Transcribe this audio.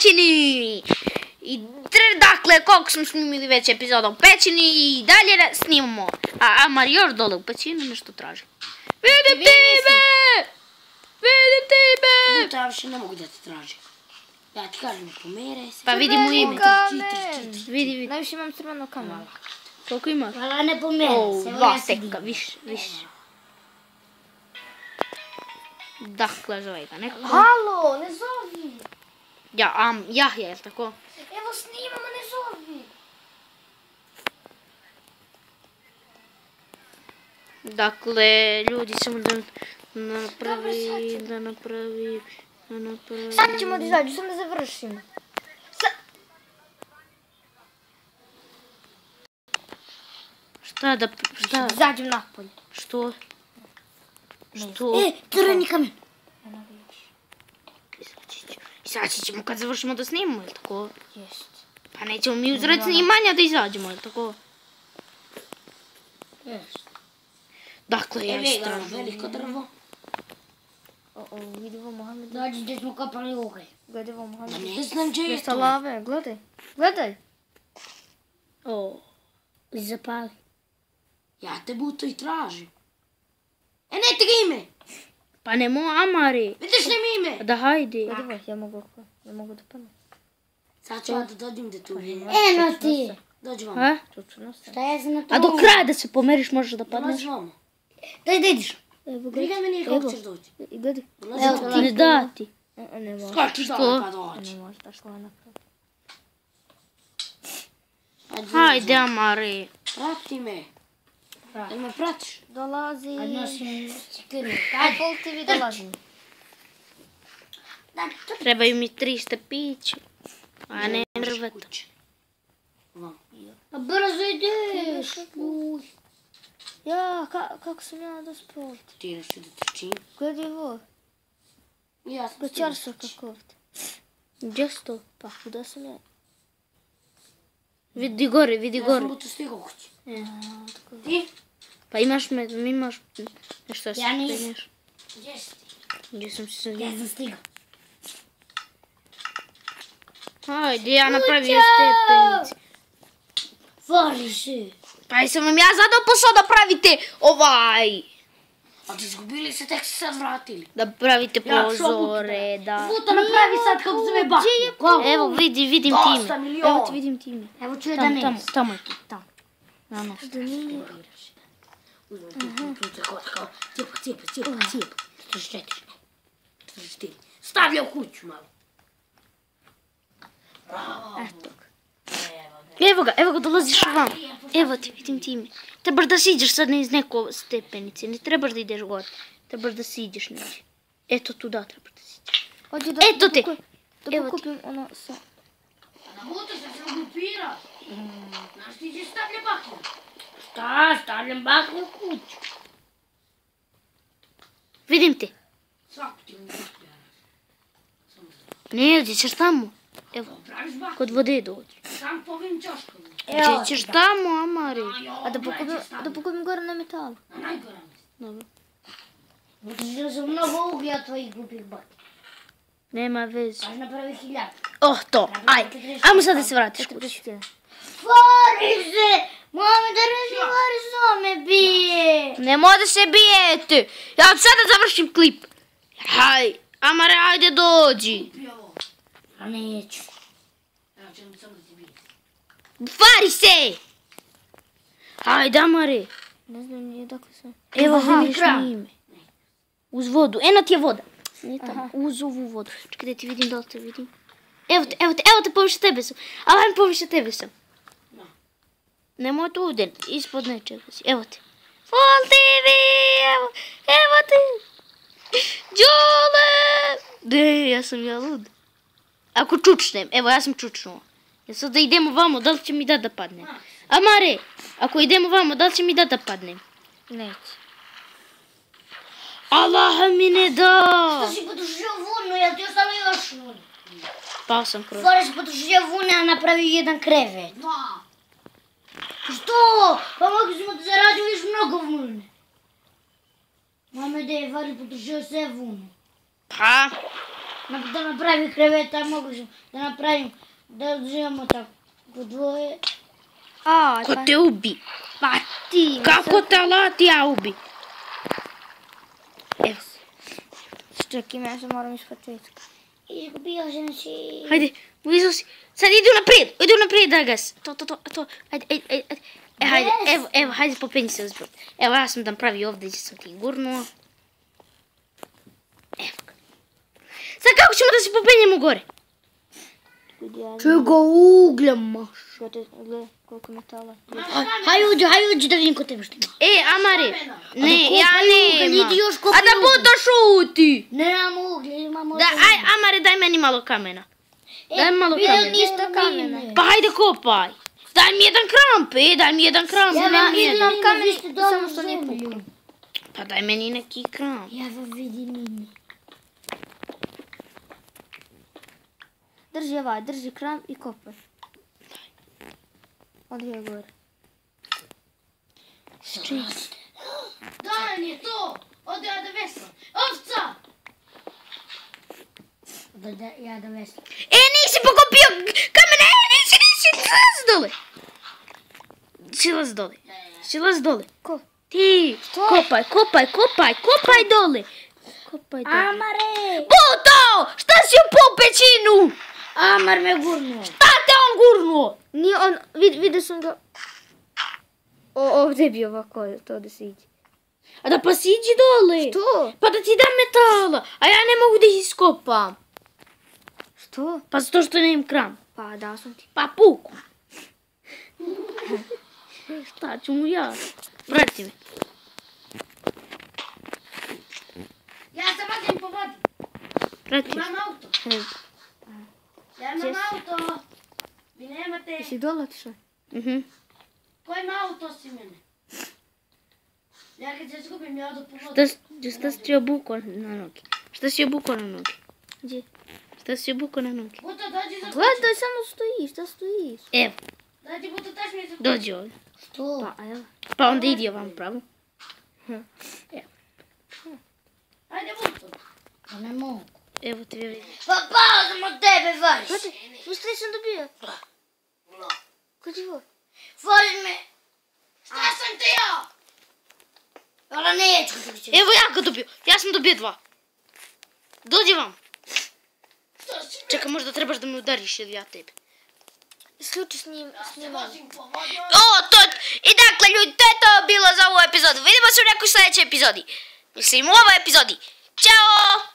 pećini. I dakle, koliko smo snimili već epizoda o pećini i dalje snimamo. A Amar još dole u pećini nešto traži. Vidite me! Vidite me! To ja više ne mogu da te tražim. Ja ti kažem, pomeraj se. Pa vidimo ime. Vidi. Najviše imam crveno kamen. Koliko imaš? Hvala, ne pomeraj se. Dva steka, više. Dakle, zove ga neko. Halo, ne zovi. Jahja, je li tako? Evo snimamo, ne zovi. Dakle, ljudi, samo da napravi. Sad ćemo da izađu, samo da završimo. Šta? Izađem napolje. Što? Crveni kamen. Izaći ćemo kad završimo da snimamo, je li tako? Jest. Pa nećemo mi uzred snimanja da izađemo, je li tako? Jest. Dakle, ja istražujem. Veliko drvo. Vidimo Mohamed. Dođi gdje smo kopali ugalj. Gledamo Mohamed. Ne znam gdje je Mjesta to. lave, gledaj. I zapali. Ja te buto i tražim. Ne ti ga ime. Pa nemo Amari. Vidiš li mi ime? Da hajde. Ja mogu da padnem. Sad ću ja da dođem da tu vidim. Eno ti. Dođi vam. A? Šta ja znam na to? A do kraja da se pomeriš možeš da padneš. Dolazi vam. Daj da ideš. Briga me nije kako ćeš doći. Gledaj. Dolazi Ne da ti. Ne može. Skoči dole pa dođi. Ne može, daš lana pravo. Hajde Amari. Prati me. Jel me pratiš? Dolazi. Ajde nosim cikiru. Apple TV dolazi. Trebaju mi 300 pića. A ne drveta. Pa brzo ideš. Ja, kako sam ja dospio? Ti nešto da trčim. Gledaj ovo. Ja sam Pečarstvo kako ovdje. Gdje si to? Pa kuda sam ja? Vidi gore. Ja sam buto stigao kući. Ti? Pa imaš nešto da se Ja nisam. penješ. Gdje si ti? Gdje sam se sad... Ja sam stigao. Hajde, ja napravio stepenici. Voli se. Pa jesam vam ja zadao posao da pravite A ti izgubili se, tek se sad vratili. Da pravite pozore, da... Puta napravi sad kako se me baki. Evo, vidim Dosta time. miliona. Evo ti vidim time. Evo čuje da ne. Tamo je tu, tamo. Ono. Uzmem tu, tako, cijepa. 44. 44. Stavlja u kuću malo. Eto ga. Evo ga, dolaziš vam. Evo ti, vidim time. Trebaš da siđeš sad iz neko stepenice, ne trebaš da ideš gore. Trebaš da siđeš negdje. Eto tu da trebaš da siđeš. Eto te. Da pokupim ono sa... Na butu se grupira. Znaš ti gdje stavlja baklju? Šta, stavljam baklju u kuću. Vidim te. Svaku ti mu baklju. Ne, gdje ćeš tamo. Evo, Praviš baklju. kod vode dođi. Sam po ovim čoškom. Gdje ćeš tamo, Amari? A da pokupim gore na metalu. Na najgora mjesto. Dobro. Budući da su mnogo uglja tvojih glupih baklja. Nema veze. Aj napravi 1000. To. Ajmo sad da se vratiš kući. Fari se! Mame, da razgovori s me bije! Nemoj da se bijete. Ja ću sada završim klip. Haj, Amare, ajde dođi. A neću. Evo ćemo samo da ti bije. Vari se! Hajde, Amare. Ne znam nije dok sam. Evo vidiš kran. mi ime. Uz vodu. Eno ti je voda. Nije tamo. Uz ovu vodu. Čekaj da ti vidim, da li te vidim. Evo te, poviše tebe sam. Ali ajme poviše tebe sam. Nemoj tu uden, ispod nečega si. Evo te. Full TV, evo te. Đole! Ne, ja sam lud. Ako čučnem, evo ja sam čučnuo. Ja sad da idemo vamo, da li će mi da padnem? Amare, ako idemo vamo, da li će mi da padnem? Neće. Allah mi ne da! Što si potušio vunu, jel ti ostalo još vune? Pao sam kroz. Fora si potušio vune, a napravio jedan krevet. Što? Pa mogli smo da zaradimo još mnogo vune. Mame da je Vari potušio sve vune. Pa, Da napravi kreveta, mogli da napravim, da živamo tako dvoje. Aj, Ko te ubi? pa ti. Kako te alati ja ubi? Evo. Čekaj, ja se moram ispočetka. Izgubio sam si. Hajde, uvizu si. Sad idu naprijed da gas. To. Ajde. Hajde, evo, hajde popenji se uzbrod. Evo, ja sam da pravi ovdje, gdje sam ti gurnuo. Evo ga. Sad kako ćemo da se popenjemo gore? Čega ugljem maš? Gledaj koliko metala. Haj uđi da vidim ko tebe što ima. Amare. Ne, ja uglj, nemam. idi još A kopaj da uglj. budu šuti. Nemam uglje, imamo... Da, aj, Amare, daj meni malo kamena. Daj mi malo kamena. Ništa kamena. Pa hajde kopaj. Daj mi jedan kramp, Ja nemam vidim jedan. kamen, samo što nije pukao. Pa daj meni neki kramp. Ja vidim ini. Drži kram i kopaj. Odi je gore. Daj mi to! Ode ja da veslam. Ovca! Ja da veslam. Nisi pokopio kamena, nisi, Silaz dole. Ko? Ti, kopaj dole. Kopaj dole. Amare! Buto, šta si upao u pećinu? Amar me gurnuo. Šta te on gurnuo? Nije on, vidio sam ga. Ovdje je bio ovako, to da se iđe. A da pa siđi dole. Što? Pa da ti dam metala, a ja ne mogu da ih iskopam. Što? Pa zato što nemam kram. Pa dao sam ti. Pa puku. Šta ću mu ja? Vrati me. Ja se vadim po vodi. Vrati me. Imam auto. Ja imam auto. Vi nemate. Jesi dole otišao? Ko ima auto osim mene? Ja kad se izgubim, ja odu po vodu. Šta si ti obukao na noge? Šta si obukao na noge? Gdje? Šta si obukao na noge? Buto, dođi za kuću. Gledaj, samo stojiš, da stojiš. Evo, Dođi, Buto, taš mi za kuću. dođi ovdje. Što? Pa, evo. Pa onda idi ovam pravo. Ajde, Buto. Pa ne mogu. Evo ti vidim. Pa pao sam od tebe, Variš. Što sam dobio? Kod je ovo? Voli me. Šta sam ti ja? Ala neću. Evo ja ga dobio. Ja sam dobio 2. Dođi vam. Čekaj, možda trebaš da me udariš ili ja tebe. Isključi snimanje. I dakle ljudi, to je to bilo za ovu epizodu. Vidimo se u nekoj sljedećoj epizodi. Mislim u ovoj epizodi. Ćao!